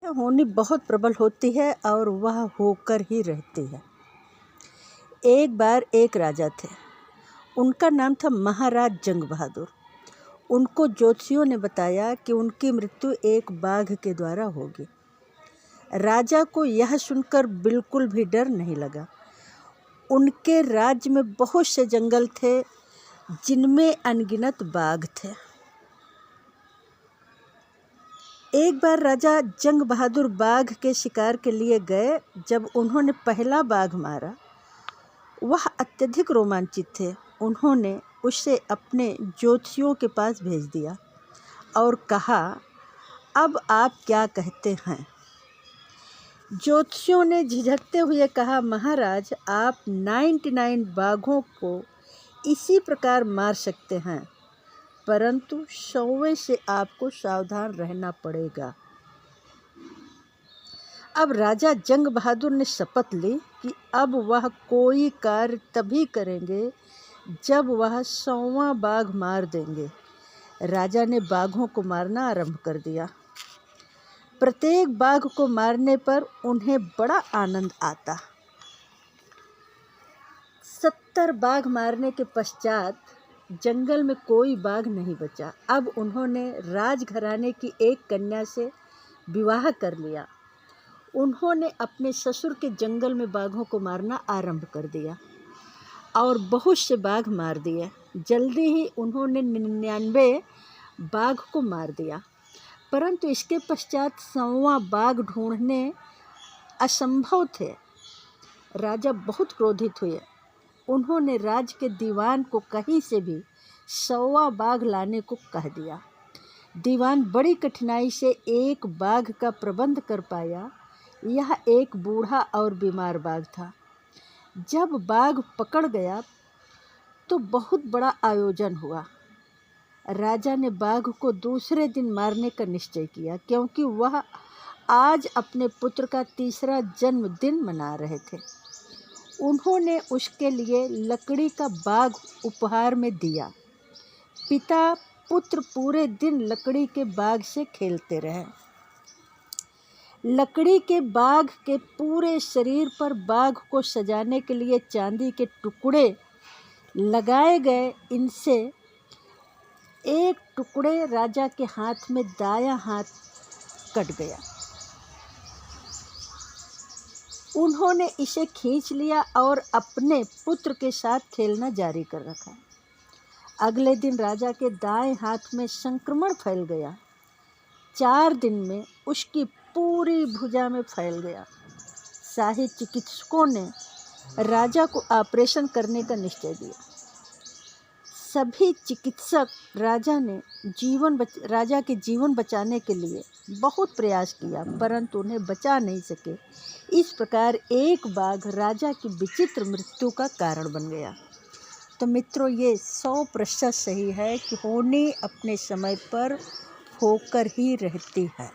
होनी बहुत प्रबल होती है और वह होकर ही रहती है। एक बार एक राजा थे, उनका नाम था महाराज जंग बहादुर। उनको ज्योतिषियों ने बताया कि उनकी मृत्यु एक बाघ के द्वारा होगी। राजा को यह सुनकर बिल्कुल भी डर नहीं लगा। उनके राज्य में बहुत से जंगल थे जिनमें अनगिनत बाघ थे। एक बार राजा जंग बहादुर बाघ के शिकार के लिए गए। जब उन्होंने पहला बाघ मारा, वह अत्यधिक रोमांचित थे। उन्होंने उसे अपने ज्योतिषियों के पास भेज दिया और कहा, अब आप क्या कहते हैं? ज्योतिषियों ने झिझकते हुए कहा, महाराज, आप 99 बाघों को इसी प्रकार मार सकते हैं, परंतु 100वें से आपको सावधान रहना पड़ेगा। अब राजा जंग बहादुर ने शपथ ली कि अब वह कोई कार्य तभी करेंगे जब वह 100वां बाघ मार देंगे। राजा ने बाघों को मारना आरंभ कर दिया। प्रत्येक बाघ को मारने पर उन्हें बड़ा आनंद आता। 70 बाघ मारने के पश्चात जंगल में कोई बाघ नहीं बचा। अब उन्होंने राजघराने की एक कन्या से विवाह कर लिया। उन्होंने अपने ससुर के जंगल में बाघों को मारना आरंभ कर दिया और बहुत से बाघ मार दिए। जल्दी ही उन्होंने 99 बाघ को मार दिया, परंतु इसके पश्चात 100वां बाघ ढूंढने असंभव थे। राजा बहुत क्रोधित हुए। उन्होंने राज्य के दीवान को कहीं से भी 100वां बाघ लाने को कह दिया। दीवान बड़ी कठिनाई से एक बाघ का प्रबंध कर पाया। यह एक बूढ़ा और बीमार बाघ था। जब बाघ पकड़ गया तो बहुत बड़ा आयोजन हुआ। राजा ने बाघ को दूसरे दिन मारने का निश्चय किया, क्योंकि वह आज अपने पुत्र का 3रा जन्मदिन मना रहे थे। उन्होंने उसके लिए लकड़ी का बाग उपहार में दिया। पिता पुत्र पूरे दिन लकड़ी के बाग से खेलते रहे। लकड़ी के बाग के पूरे शरीर पर बाघ को सजाने के लिए चांदी के टुकड़े लगाए गए। इनसे एक टुकड़े राजा के हाथ में दायां हाथ कट गया। उन्होंने इसे खींच लिया और अपने पुत्र के साथ खेलना जारी कर रखा। अगले दिन राजा के दाएं हाथ में संक्रमण फैल गया। 4 दिन में उसकी पूरी भुजा में फैल गया। शाही चिकित्सकों ने राजा को ऑपरेशन करने का निश्चय दिया। सभी चिकित्सक राजा के जीवन बचाने के लिए बहुत प्रयास किया, परंतु उन्हें बचा नहीं सके। इस प्रकार एक बाघ राजा की विचित्र मृत्यु का कारण बन गया। तो मित्रों, ये 100% सही है कि होनी अपने समय पर होकर ही रहती है।